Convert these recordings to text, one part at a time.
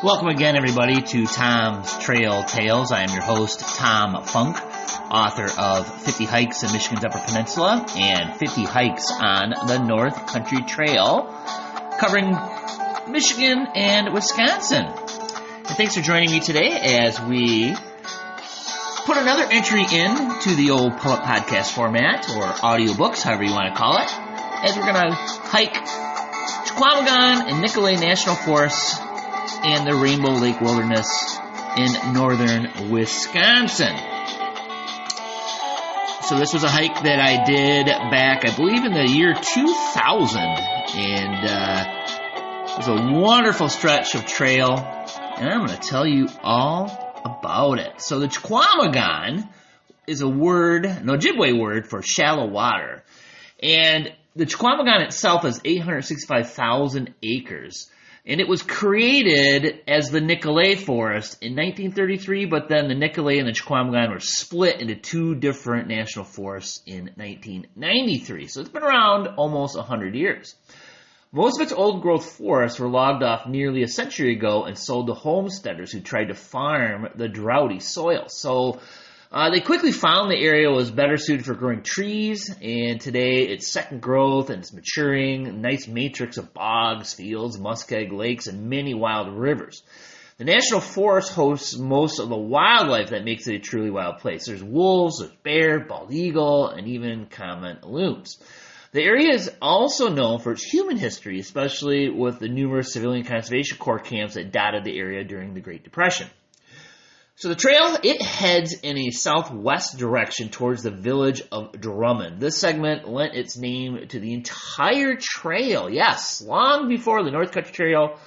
Welcome again, everybody, to Tom's Trail Tales. I am your host, Tom Funk, author of 50 Hikes in Michigan's Upper Peninsula and 50 Hikes on the North Country Trail, covering Michigan and Wisconsin. And thanks for joining me today as we put another entry in to the old podcast format, or audiobooks, however you want to call it, as we're going to hike Chequamegon and Nicolet National Forests and the Rainbow Lake Wilderness in northern Wisconsin. So this was a hike that I did back, I believe, in the year 2000, and it was a wonderful stretch of trail, and I'm going to tell you all about it. So the Chequamegon is a word, an Ojibwe word for shallow water, and the Chequamegon itself is 865,000 acres. And it was created as the Nicolet Forest in 1933, but then the Nicolet and the Chequamegon were split into two different national forests in 1993. So it's been around almost 100 years. Most of its old-growth forests were logged off nearly a century ago and sold to homesteaders who tried to farm the droughty soil. So they quickly found the area was better suited for growing trees, and today it's second growth and it's maturing, a nice matrix of bogs, fields, muskeg lakes, and many wild rivers. The National Forest hosts most of the wildlife that makes it a truly wild place. There's wolves, there's bear, bald eagle, and even common loons. The area is also known for its human history, especially with the numerous civilian conservation corps camps that dotted the area during the Great Depression. So the trail, it heads in a southwest direction towards the village of Drummond. This segment lent its name to the entire trail. Yes, long before the North Country Trail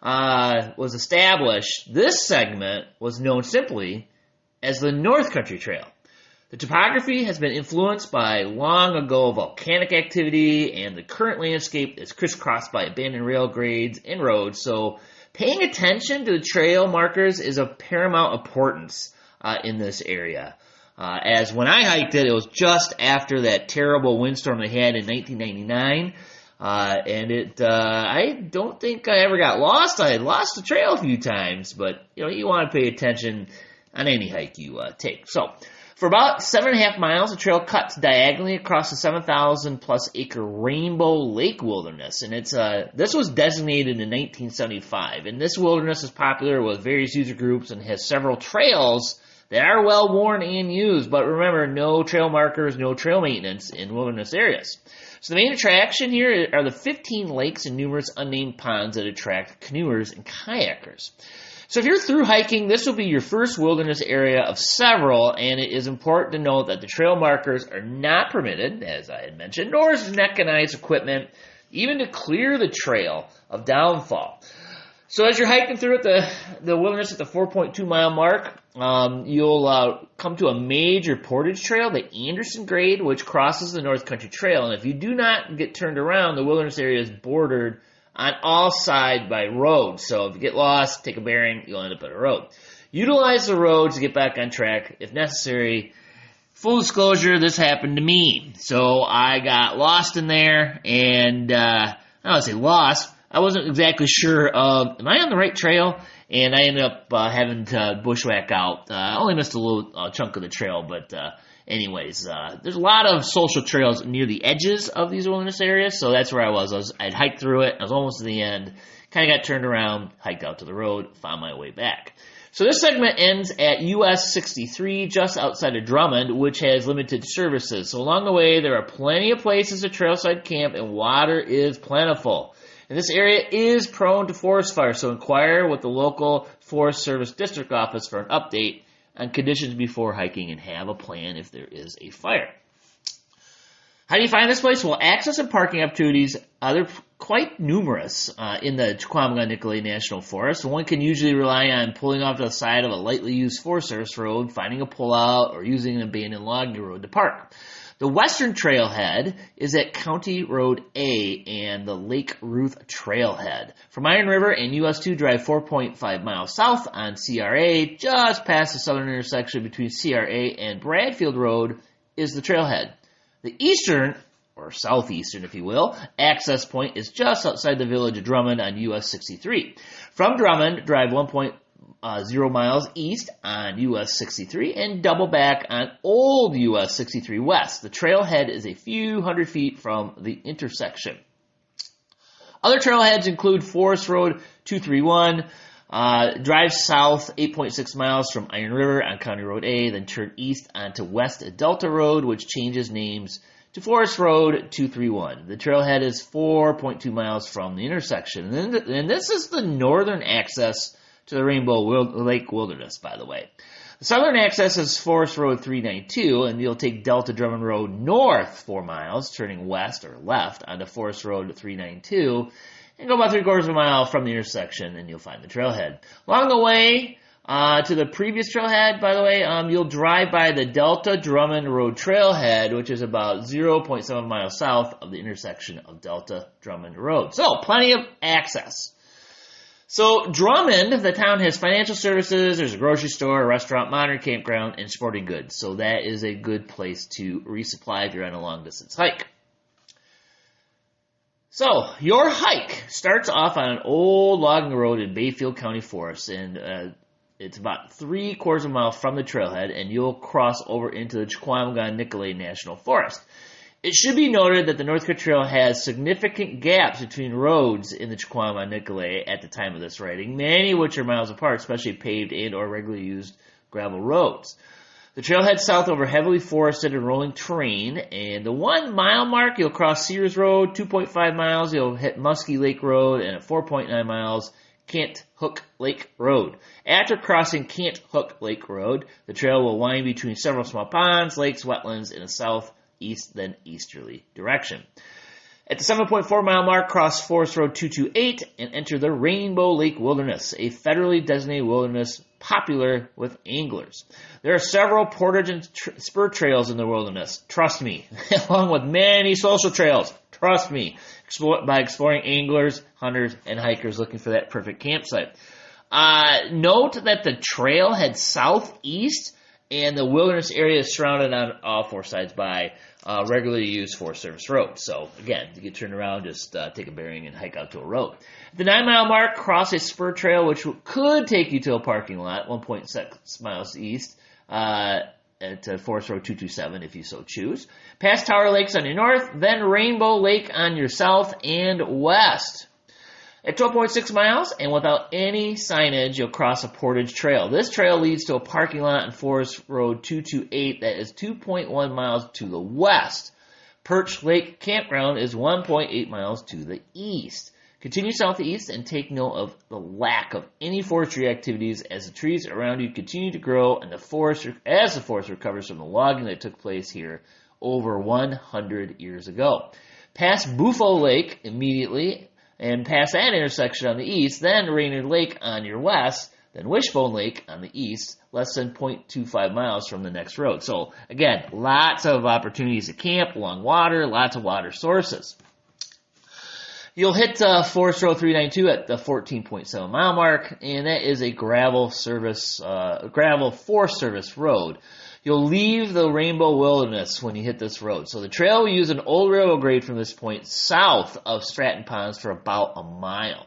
was established, this segment was known simply as the North Country Trail. The topography has been influenced by long ago volcanic activity, and the current landscape is crisscrossed by abandoned rail grades and roads, so paying attention to the trail markers is of paramount importance in this area. As when I hiked it, it was just after that terrible windstorm they had in 1999, and I don't think I ever got lost. I had lost the trail a few times, but you want to pay attention on any hike you take. So, for about 7.5 miles, the trail cuts diagonally across the 7,000-plus acre Rainbow Lake Wilderness, and this was designated in 1975. And this wilderness is popular with various user groups and has several trails that are well worn and used. But remember, no trail markers, no trail maintenance in wilderness areas. So the main attraction here are the 15 lakes and numerous unnamed ponds that attract canoers and kayakers. So if you're through hiking, this will be your first wilderness area of several, and it is important to note that the trail markers are not permitted, as I had mentioned, nor is mechanized equipment, even to clear the trail of downfall. So as you're hiking through the wilderness at the 4.2-mile mark, you'll come to a major portage trail, the Anderson Grade, which crosses the North Country Trail. And if you do not get turned around, the wilderness area is bordered on all sides by roads. So if you get lost, take a bearing, you'll end up at a road. Utilize the roads to get back on track if necessary. Full disclosure, this happened to me. So I got lost in there, and I don't want to say lost. I wasn't exactly sure of, am I on the right trail? And I ended up having to bushwhack out. I only missed a little chunk of the trail, but anyways, there's a lot of social trails near the edges of these wilderness areas, so that's where I was. I'd hiked through it. I was almost to the end, kind of got turned around, hiked out to the road, found my way back. So this segment ends at US 63, just outside of Drummond, which has limited services. So along the way, there are plenty of places to trailside camp, and water is plentiful. And this area is prone to forest fire, so inquire with the local Forest Service District Office for an update on conditions before hiking, and have a plan if there is a fire. How do you find this place? Well, access and parking opportunities are quite numerous in the Chequamegon-Nicolet National Forest. One can usually rely on pulling off to the side of a lightly used Forest Service road, finding a pullout, or using an abandoned logging road to park. The western trailhead is at County Road A and the Lake Ruth Trailhead. From Iron River and US 2 drive 4.5 miles south on CRA, just past the southern intersection between CRA and Bradfield Road, is the trailhead. The eastern or southeastern, if you will. Access point is just outside the village of Drummond on US 63. From Drummond, drive 1.0 miles east on US 63 and double back on old US 63 west. The trailhead is a few hundred feet from the intersection. Other trailheads include Forest Road 231, drive south 8.6 miles from Iron River on County Road A, then turn east onto West Delta Road, which changes names to Forest Road 231. The trailhead is 4.2 miles from the intersection. And this is the northern access to the Rainbow Lake Wilderness, by the way. The southern access is Forest Road 392, and you'll take Delta Drummond Road north 4 miles, turning west or left onto Forest Road 392, and go about 3/4 of a mile from the intersection, and you'll find the trailhead. Along the way to the previous trailhead, by the way, you'll drive by the Delta Drummond Road trailhead, which is about 0.7 miles south of the intersection of Delta Drummond Road. So, plenty of access. So Drummond, the town, has financial services, there's a grocery store, a restaurant, modern campground, and sporting goods. So that is a good place to resupply if you're on a long-distance hike. So your hike starts off on an old logging road in Bayfield County Forest, and it's about 3/4 of a mile from the trailhead, and you'll cross over into the Chequamegon Nicolet National Forest. It should be noted that the Northcote Trail has significant gaps between roads in the Chequamegon Nicolet at the time of this writing, many of which are miles apart, especially paved and or regularly used gravel roads. The trail heads south over heavily forested and rolling terrain, and the 1 mile mark, you'll cross Sears Road, 2.5 miles, you'll hit Muskie Lake Road, and at 4.9 miles, Cant Hook Lake Road. After crossing Cant Hook Lake Road, the trail will wind between several small ponds, lakes, wetlands in a southeast, then easterly direction. At the 7.4 mile mark, cross Forest Road 228 and enter the Rainbow Lake Wilderness, a federally designated wilderness popular with anglers. There are several portage and spur trails in the wilderness, trust me, along with many social trails, trust me, by exploring anglers, hunters, and hikers looking for that perfect campsite. Note that the trail heads southeast, and the wilderness area is surrounded on all four sides by regularly used Forest Service roads. So, again, to get turned around, just take a bearing and hike out to a road. At the 9 mile mark, cross a spur trail, which could take you to a parking lot, 1.6 miles east, at Forest Road 227 if you so choose. Past Tower Lakes on your north, then Rainbow Lake on your south and west. At 12.6 miles, and without any signage, you'll cross a portage trail. This trail leads to a parking lot on Forest Road 228 that is 2.1 miles to the west. Perch Lake Campground is 1.8 miles to the east. Continue southeast and take note of the lack of any forestry activities as the trees around you continue to grow and as the forest recovers from the logging that took place here over 100 years ago. Past Buffalo Lake immediately, and past that intersection on the east, then Raynard Lake on your west, then Wishbone Lake on the east, less than 0.25 miles from the next road. So, again, lots of opportunities to camp along water, lots of water sources. You'll hit Forest Road 392 at the 14.7 mile mark, and that is a gravel Forest Service road. You'll leave the Rainbow Wilderness when you hit this road. So the trail will use an old railroad grade from this point south of Stratton Ponds for about a mile.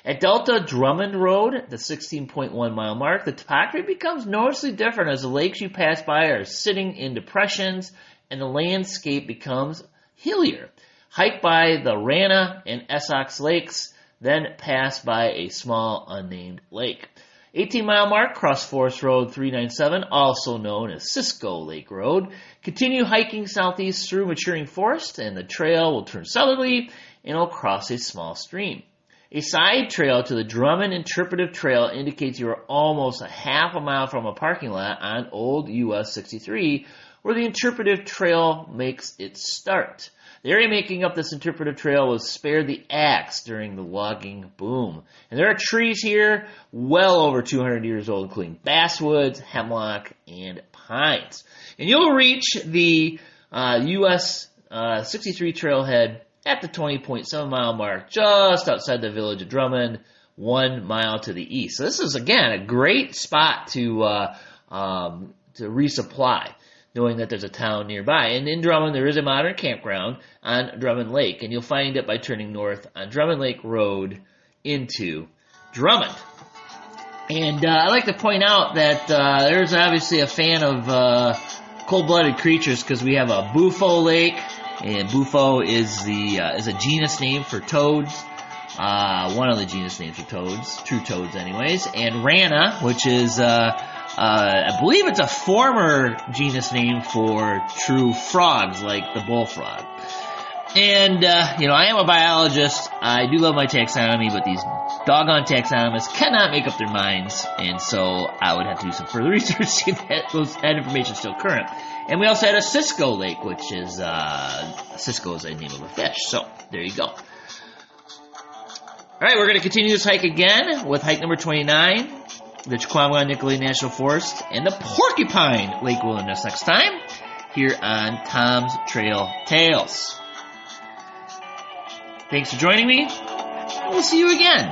At Delta Drummond Road, the 16.1 mile mark, the topography becomes noticeably different as the lakes you pass by are sitting in depressions and the landscape becomes hillier. Hike by the Rana and Essex Lakes, then pass by a small unnamed lake. 18 mile mark, cross Forest Road 397, also known as Cisco Lake Road. Continue hiking southeast through maturing forest, and the trail will turn southerly and will cross a small stream. A side trail to the Drummond Interpretive Trail indicates you are almost a half a mile from a parking lot on Old US 63, where the Interpretive Trail makes its start. The area making up this interpretive trail was spared the axe during the logging boom. And there are trees here well over 200 years old, including basswoods, hemlock, and pines. And you'll reach the US 63 trailhead at the 20.7 mile mark, just outside the village of Drummond, 1 mile to the east. So this is, again, a great spot to resupply. knowing that there's a town nearby. And in Drummond, there is a modern campground on Drummond Lake, and you'll find it by turning north on Drummond Lake Road into Drummond. And I like to point out that there's obviously a fan of cold-blooded creatures because we have a Bufo Lake, and Bufo is a genus name for toads. One of the genus names for toads, true toads anyways, and Rana, which is, I believe it's a former genus name for true frogs, like the bullfrog. And, I am a biologist, I do love my taxonomy, but these doggone taxonomists cannot make up their minds, and so I would have to do some further research to see if that information is still current. And we also had a Cisco Lake, which is, Cisco is a name of a fish, so there you go. Alright, we're going to continue this hike again with hike number 29, the Chequamegon Nicolet National Forest, and the Porcupine Lake Wilderness next time, here on Tom's Trail Tales. Thanks for joining me, and we'll see you again.